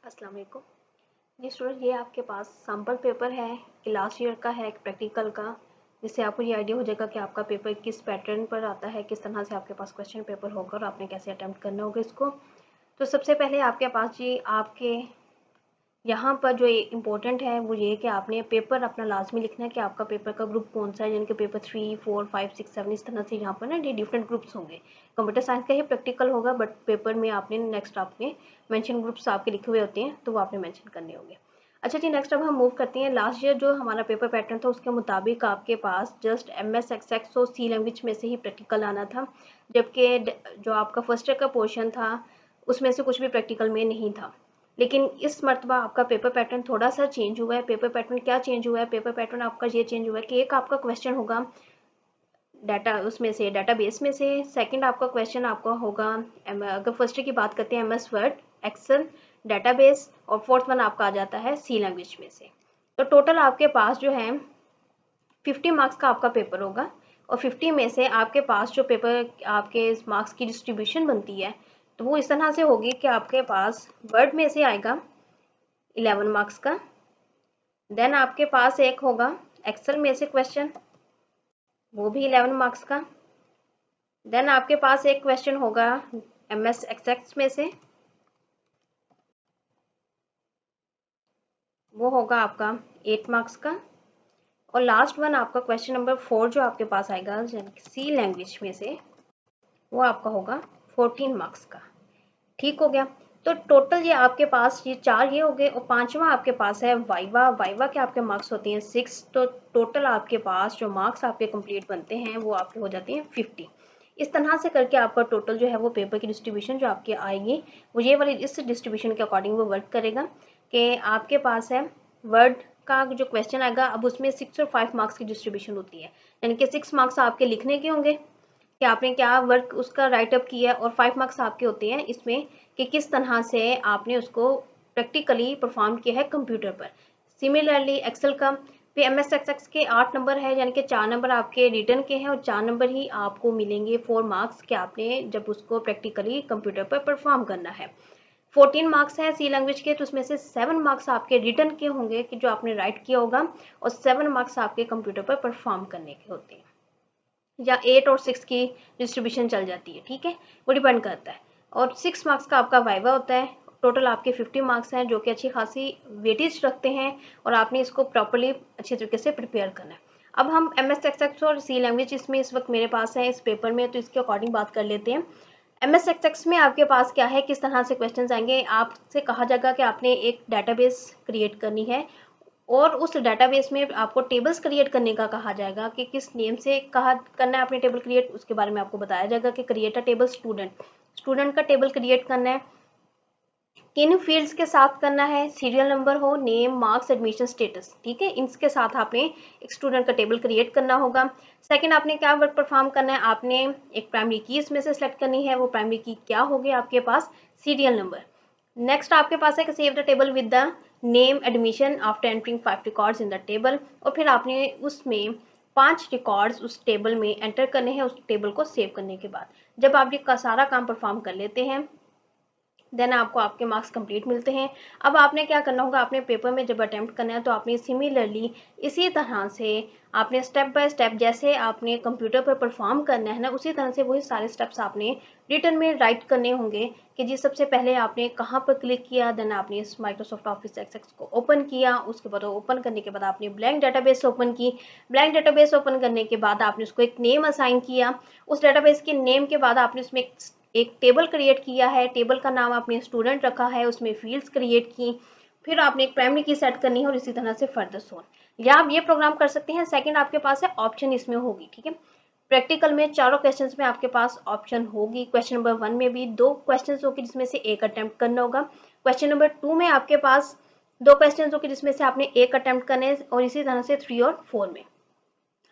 अस्सलाम वालेकुम। जी स्टूडेंट, ये आपके पास सैम्पल पेपर है कि लास्ट ईयर का है एक प्रैक्टिकल का, जिससे आपको ये आइडिया हो जाएगा कि आपका पेपर किस पैटर्न पर आता है, किस तरह से आपके पास क्वेश्चन पेपर होगा और आपने कैसे अटेम्प्ट करना होगा इसको। तो सबसे पहले आपके पास जी आपके यहाँ पर जो इम्पोर्टेंट है वो ये है कि आपने पेपर अपना लाजमी लिखना है कि आपका पेपर का ग्रुप कौन सा है, यानी कि पेपर 3, 4, 5, 6, 7 इस तरह से यहाँ पर ना ये डिफरेंट ग्रुप्स होंगे। कंप्यूटर साइंस का ही प्रैक्टिकल होगा, बट पेपर में आपने नेक्स्ट आपके मेंशन ग्रुप्स आपके लिखे हुए होते हैं, तो वो आपने मेंशन करने होंगे। अच्छा जी, नेक्स्ट अब हम मूव करते हैं। लास्ट ईयर जो हमारा पेपर पैटर्न था उसके मुताबिक आपके पास जस्ट MS Access और सी लैंग्वेज में से ही प्रैक्टिकल आना था, जबकि जो आपका फर्स्ट ईयर का पोर्शन था उसमें से कुछ भी प्रैक्टिकल में नहीं था। लेकिन इस मर्तबा आपका पेपर पैटर्न थोड़ा सा चेंज हुआ है। पेपर पैटर्न क्या चेंज हुआ है? पेपर पैटर्न आपका ये चेंज हुआ है कि एक आपका क्वेश्चन होगा डाटा उसमें से डाटाबेस में से, सेकंड आपका क्वेश्चन आपका होगा अगर फर्स्ट की बात करते हैं MS वर्ड, एक्सेल, डाटाबेस, और फोर्थ वन आपका आ जाता है सी लैंग्वेज में से। तो टोटल आपके पास जो है 50 मार्क्स का आपका पेपर होगा, और 50 में से आपके पास जो पेपर आपके मार्क्स की डिस्ट्रीब्यूशन बनती है तो वो इस तरह से होगी कि आपके पास वर्ड में से आएगा 11 मार्क्स का। देन आपके पास एक होगा एक्सेल में से क्वेश्चन, वो भी 11 मार्क्स का। देन आपके पास एक क्वेश्चन होगा MS Access में से, वो होगा आपका 8 मार्क्स का। और लास्ट वन आपका क्वेश्चन नंबर 4 जो आपके पास आएगा सी लैंग्वेज में से, वो आपका होगा 14 मार्क्स का। ठीक हो गया। तो टोटल ये आपके पास ये 4 ये हो गए, और पांचवा आपके पास है वाइवा। वाइवा के आपके मार्क्स होते हैं 6। तो टोटल आपके पास जो मार्क्स आपके कंप्लीट बनते हैं वो आपके हो जाते हैं 50। इस तरह से करके आपका टोटल जो है वो पेपर की डिस्ट्रीब्यूशन जो आपकी आएगी वो ये वाली इस डिस्ट्रीब्यूशन के अकॉर्डिंग वो वर्क करेगा कि आपके पास है वर्ड का जो क्वेश्चन आएगा, अब उसमें 6 और 5 मार्क्स की डिस्ट्रीब्यूशन होती है, यानी कि 6 मार्क्स आपके लिखने के होंगे कि आपने क्या वर्क उसका राइट अप किया, और 5 मार्क्स आपके होते हैं इसमें कि किस तरह से आपने उसको प्रैक्टिकली परफॉर्म किया है कंप्यूटर पर। सिमिलरली एक्सेल का फिर MS Access के 8 नंबर है, यानी कि 4 नंबर आपके रिटर्न के हैं और 4 नंबर ही आपको मिलेंगे 4 मार्क्स के आपने जब उसको प्रैक्टिकली कंप्यूटर पर परफॉर्म करना है। 14 मार्क्स है सी लैंग्वेज के, तो उसमें से 7 मार्क्स आपके रिटर्न के होंगे कि जो आपने राइट किया होगा, और 7 मार्क्स आपके कंप्यूटर पर परफॉर्म करने के होते हैं, या 8 और 6 की डिस्ट्रीब्यूशन चल जाती है। ठीक है, वो डिपेंड करता है। और 6 मार्क्स का आपका वाइवा होता है। टोटल आपके 50 मार्क्स हैं जो कि अच्छी खासी वेटेज रखते हैं, और आपने इसको प्रॉपरली अच्छी तरीके से प्रिपेयर करना है। अब हम MS Access और सी लैंग्वेज इसमें इस वक्त मेरे पास है इस पेपर में, तो इसके अकॉर्डिंग बात कर लेते हैं। MS Access में आपके पास क्या है, किस तरह से क्वेश्चन आएंगे। आपसे कहा जाएगा कि आपने एक डाटाबेस क्रिएट करनी है, और उस डाटाबेस में आपको टेबल्स क्रिएट करने का कहा जाएगा कि किस नेम से कहा करना है आपने टेबल क्रिएट, उसके बारे में आपको बताया जाएगा कि create a table student, student का टेबल क्रिएट करना है। किन फील्ड्स के साथ करना है, सीरियल नंबर हो, नेम, मार्क्स, एडमिशन स्टेटस। ठीक है, इनके साथ आपने एक स्टूडेंट का टेबल क्रिएट करना होगा। सेकंड आपने क्या वर्क परफॉर्म करना है, आपने एक प्राइमरी की इसमें से सिलेक्ट करनी है, वो प्राइमरी की क्या होगी आपके पास, सीरियल नंबर। नेक्स्ट आपके पास है कि save the table with the name, admission after entering 5 records in the table, और फिर आपने उसमें 5 रिकॉर्ड्स उस टेबल में एंटर करने हैं उस टेबल को सेव करने के बाद। जब आप ये सारा काम परफॉर्म कर लेते हैं देन आपको आपके मार्क्स कंप्लीट मिलते हैं। अब आपने क्या करना होगा, आपने पेपर में जब अटेम्प्ट करना है तो आपने सिमिलरली इसी तरह से आपने स्टेप बाय स्टेप जैसे आपने कंप्यूटर पर परफॉर्म करना है ना, उसी तरह से वही सारे स्टेप्स आपने रिटन में राइट करने होंगे कि जी सबसे पहले आपने कहाँ पर क्लिक किया, देन आपने इस माइक्रोसॉफ्ट ऑफिस एक्सेस को ओपन किया, उसके बाद ओपन करने के बाद आपने ब्लैंक डाटाबेस ओपन की, ब्लैंक डाटाबेस ओपन करने के बाद आपने उसको एक नेम असाइन किया, उस डाटाबेस के नेम के बाद आपने उसमें एक टेबल क्रिएट किया है, टेबल का नाम आपने स्टूडेंट रखा है, उसमें फील्ड्स क्रिएट की, फिर आपने एक प्राइमरी की सेट करनी है, और इसी तरह से फर्दर सोन। या आप ये प्रोग्राम कर सकते हैं। सेकंड आपके पास है ऑप्शन इसमें होगी। ठीक है, प्रैक्टिकल में चारों क्वेश्चंस में आपके पास ऑप्शन होगी। क्वेश्चन नंबर 1 में भी 2 क्वेश्चंस होगी जिसमें से एक अटेम्प्ट करना होगा। क्वेश्चन नंबर 2 में आपके पास 2 क्वेश्चंस होगी जिसमें से आपने एक अटेम्प्ट करने है, और इसी तरह से 3 और 4 में।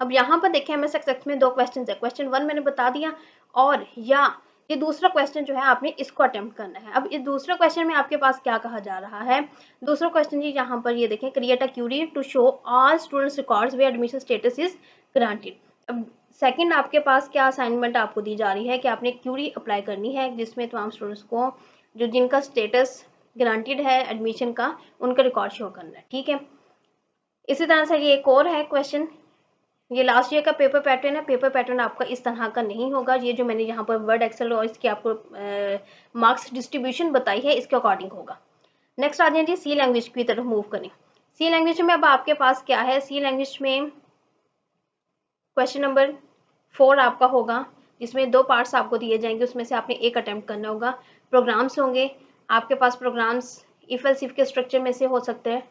अब यहाँ पर देखें MS Access में 2 क्वेश्चन है, क्वेश्चन 1 मैंने बता दिया, और या ये दूसरा क्वेश्चन जो है आपने इसको अटेम्प्ट करना है। अब इस दूसरे क्वेश्चन में आपके पास क्या कहा जा रहा है, दूसरा क्वेश्चन जी यहाँ पर ये देखें, create a query to show all students records where admission status is granted. अब सेकंड आपके पास क्या असाइनमेंट आपको दी जा रही है कि आपने क्यूरी अप्लाई करनी है जिसमें तमाम स्टूडेंट्स को जो जिनका स्टेटस गारंटीड है एडमिशन का, उनका रिकॉर्ड शो करना है, ठीक है। इसी तरह से ये एक और है क्वेश्चन, ये लास्ट ईयर का पेपर पैटर्न है। पेपर पैटर्न आपका इस तरह का नहीं होगा, ये जो मैंने यहाँ पर वर्ड एक्सेल और इसकी आपको मार्क्स डिस्ट्रीब्यूशन बताई है इसके अकॉर्डिंग होगा। नेक्स्ट आ जाइए सी लैंग्वेज की तरफ मूव करें। सी लैंग्वेज में अब आपके पास क्या है, सी लैंग्वेज में क्वेश्चन नंबर 4 आपका होगा, जिसमें 2 पार्ट्स आपको दिए जाएंगे, उसमें से आपने एक अटेम्प्ट करना होगा। प्रोग्राम्स होंगे आपके पास, प्रोग्राम्स इफ एल्स इफ के स्ट्रक्चर में से हो सकते हैं,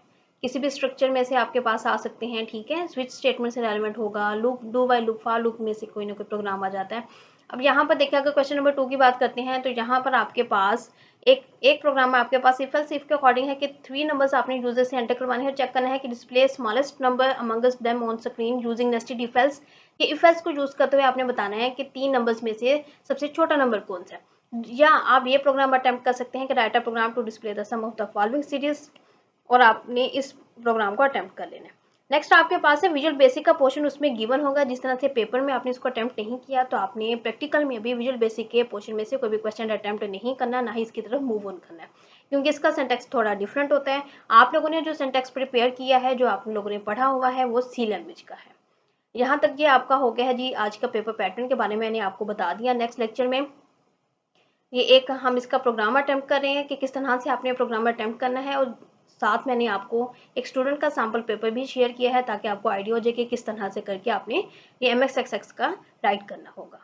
किसी भी स्ट्रक्चर में से आपके पास आ सकते हैं, ठीक है। स्विच स्टेटमेंट से रेलेवेंट होगा, loop, do while loop, for loop में से कोई ना कोई प्रोग्राम आ जाता है। अब यहाँ पर देखिए, अगर क्वेश्चन नंबर 2 की बात करते हैं तो यहाँ पर आपके पास एक प्रोग्राम आपके पास इफ एल्स इफ के अकॉर्डिंग है कि 3 नंबर्स आपने यूजर से एंटर करवाने हैं, चेक करना है कि display smallest number amongst them on screen using nested if else. ये इफ एल्स को यूज करते हुए आपने बताना है कि 3 नंबर्स में से सबसे छोटा नंबर कौन सा है। या आप ये प्रोग्राम अटेम्प्ट कर सकते हैं कि write a program to display the sum of the following series, और आपने इस प्रोग्राम को अटेम्प्ट कर लेना है। नेक्स्ट आपके पास है विजुअल बेसिक का पोर्शन, उसमें गिवन होगा। जिस तरह से पेपर में आपने इसको अटेम्प्ट नहीं किया, तो आपने प्रैक्टिकल में भी विजुअल बेसिक के पोर्शन में से कोई भी क्वेश्चन अटेम्प्ट नहीं करना, ना ही इसकी तरफ मूव ऑन करना है, क्योंकि इसका सिंटैक्स थोड़ा डिफरेंट होता है। आप लोगों ने जो सिंटैक्स प्रिपेयर किया है, जो आप लोगों ने पढ़ा हुआ है, वो सी लैंग्वेज का है। यहाँ तक ये आपका हो गया है जी आज का पेपर पैटर्न के बारे में मैंने आपको बता दिया। नेक्स्ट लेक्चर में ये एक हम इसका प्रोग्राम अटेम्प्ट कर रहे हैं कि किस तरह से आपने प्रोग्राम अटेम्प्ट करना है, और साथ मैंने आपको एक स्टूडेंट का सैम्पल पेपर भी शेयर किया है, ताकि आपको आइडिया हो जाए कि किस तरह से करके आपने ये MX एक्स का राइट करना होगा।